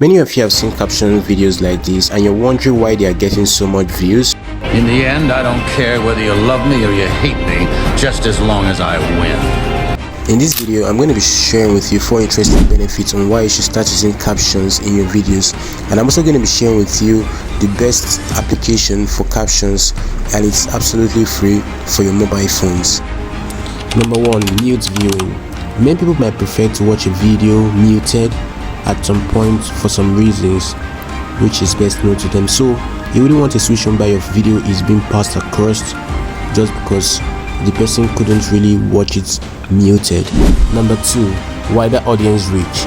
Many of you have seen caption videos like this and you're wondering why they are getting so much views. In the end, I don't care whether you love me or you hate me, just as long as I win. In this video, I'm going to be sharing with you 4 interesting benefits on why you should start using captions in your videos, and I'm also going to be sharing with you the best application for captions, and it's absolutely free for your mobile phones. Number 1, mute viewing. Many people might prefer to watch a video muted at some point for some reasons which is best known to them, so you wouldn't want a situation where your video is being passed across just because the person couldn't really watch it muted. Number 2, wider audience reach.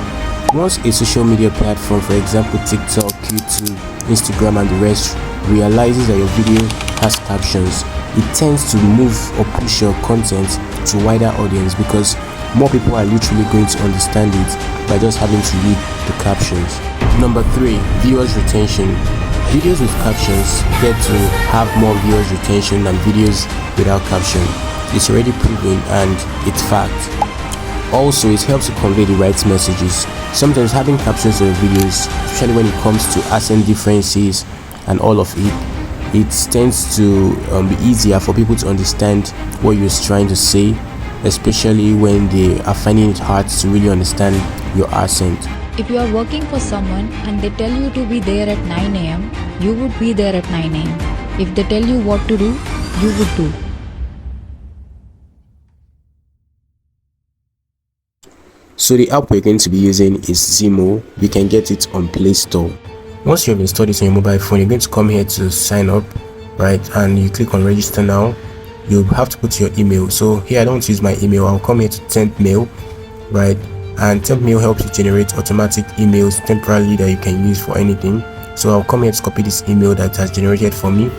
Once a social media platform, for example TikTok, YouTube, Instagram and the rest, realizes that your video has captions, it tends to move or push your content to wider audience because more people are literally going to understand it by just having to read the captions. Number 3, viewers retention. Videos with captions get to have more viewers retention than videos without caption. It's already proven and it's fact. Also, it helps to convey the right messages. Sometimes having captions in your videos, especially when it comes to accent differences and all of it, it tends to be easier for people to understand what you're trying to say, especially when they are finding it hard to really understand your accent. If you are working for someone and they tell you to be there at 9 a.m., you would be there at 9 a.m. If they tell you what to do, you would do. So the app we're going to be using is Zimo. You can get it on Play Store. Once you have installed it on your mobile phone, you're going to come here to sign up, right? And you click on register now. You have to put your email. So here I don't use my email. I'll come here to temp mail, right? And temp mail helps you generate automatic emails temporarily that you can use for anything. So I'll come here to copy this email that has generated for me,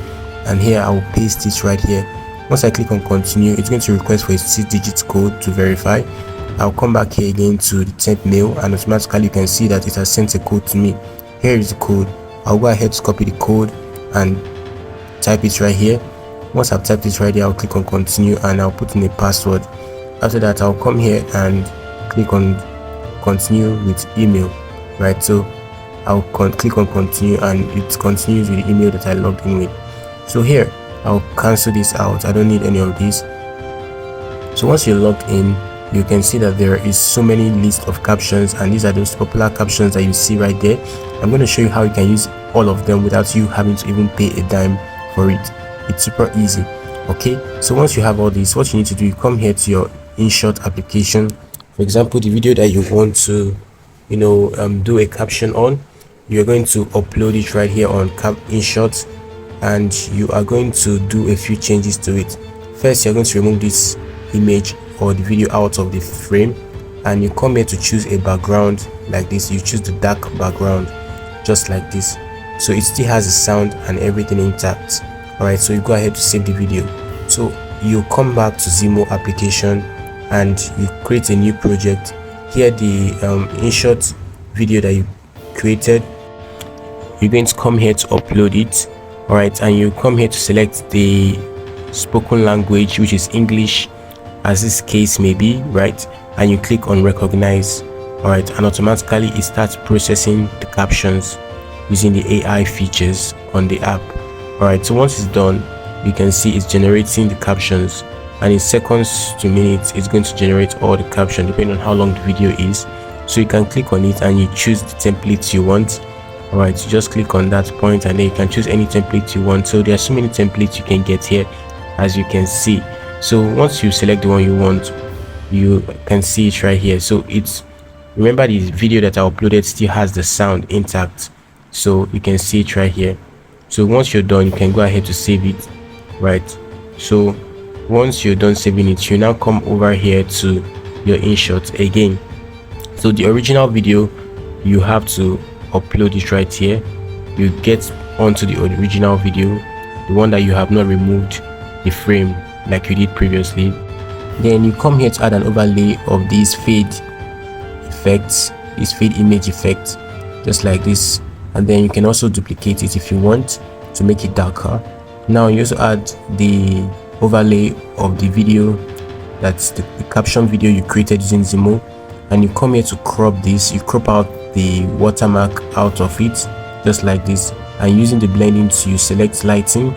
and here I will paste it right here. Once I click on continue, it's going to request for a 6-digit code to verify. I'll come back here again to the temp mail, and automatically you can see that it has sent a code to me. Here is the code. I'll go ahead to copy the code and type it right here. Once I've typed it right here, I'll click on continue and I'll put in a password. After that, I'll come here and click on continue with email, right? So I'll click on continue and it continues with the email that I logged in with. So here I'll cancel this out. I don't need any of these. So once you're logged in, you can see that there is so many list of captions, and these are those popular captions that you see right there. I'm going to show you how you can use all of them without you having to even pay a dime for it. It's super easy. Okay, so once you have all this, what you need to do, you come here to your InShot application. For example, the video that you want to do a caption on, you're going to upload it right here on InShot, and you are going to do a few changes to it. First, you're going to remove this image or the video out of the frame, and you come here to choose a background like this. You choose the dark background just like this, so it still has the sound and everything intact. Alright, so you go ahead to save the video. So you come back to Zimo application and you create a new project. Here the InShot video that you created, you're going to come here to upload it. Alright, and you come here to select the spoken language, which is English as this case may be, right? And you click on recognize. Alright, and automatically it starts processing the captions using the AI features on the app. Alright, so once it's done, you can see it's generating the captions, and in seconds to minutes it's going to generate all the captions depending on how long the video is. So you can click on it and you choose the template you want. Alright, so just click on that point and then you can choose any template you want. So there are so many templates you can get here, as you can see. So once you select the one you want, you can see it right here. So it's, remember the video that I uploaded still has the sound intact, so you can see it right here. So once you're done, you can go ahead to save it, right? So once you're done saving it, you now come over here to your InShot again. So the original video, you have to upload it right here. You get onto the original video, the one that you have not removed the frame like you did previously. Then you come here to add an overlay of these fade effects, this fade image effect, just like this, and then you can also duplicate it if you want to make it darker. Now you also add the overlay of the video, that's the caption video you created using Zimo, and you come here to crop this. You crop out the watermark out of it, just like this. And using the blending, you select lighting,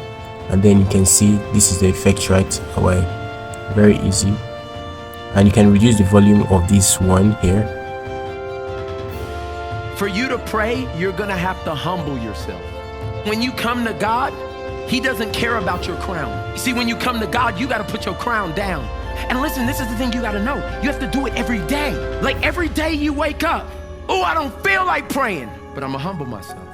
and then you can see this is the effect right away. Very easy. And you can reduce the volume of this one here. For you to pray, you're gonna have to humble yourself. When you come to God, He doesn't care about your crown. You see, when you come to God, you gotta put your crown down. And listen, this is the thing you gotta know. You have to do it every day. Like every day you wake up. Oh, I don't feel like praying, but I'm gonna humble myself.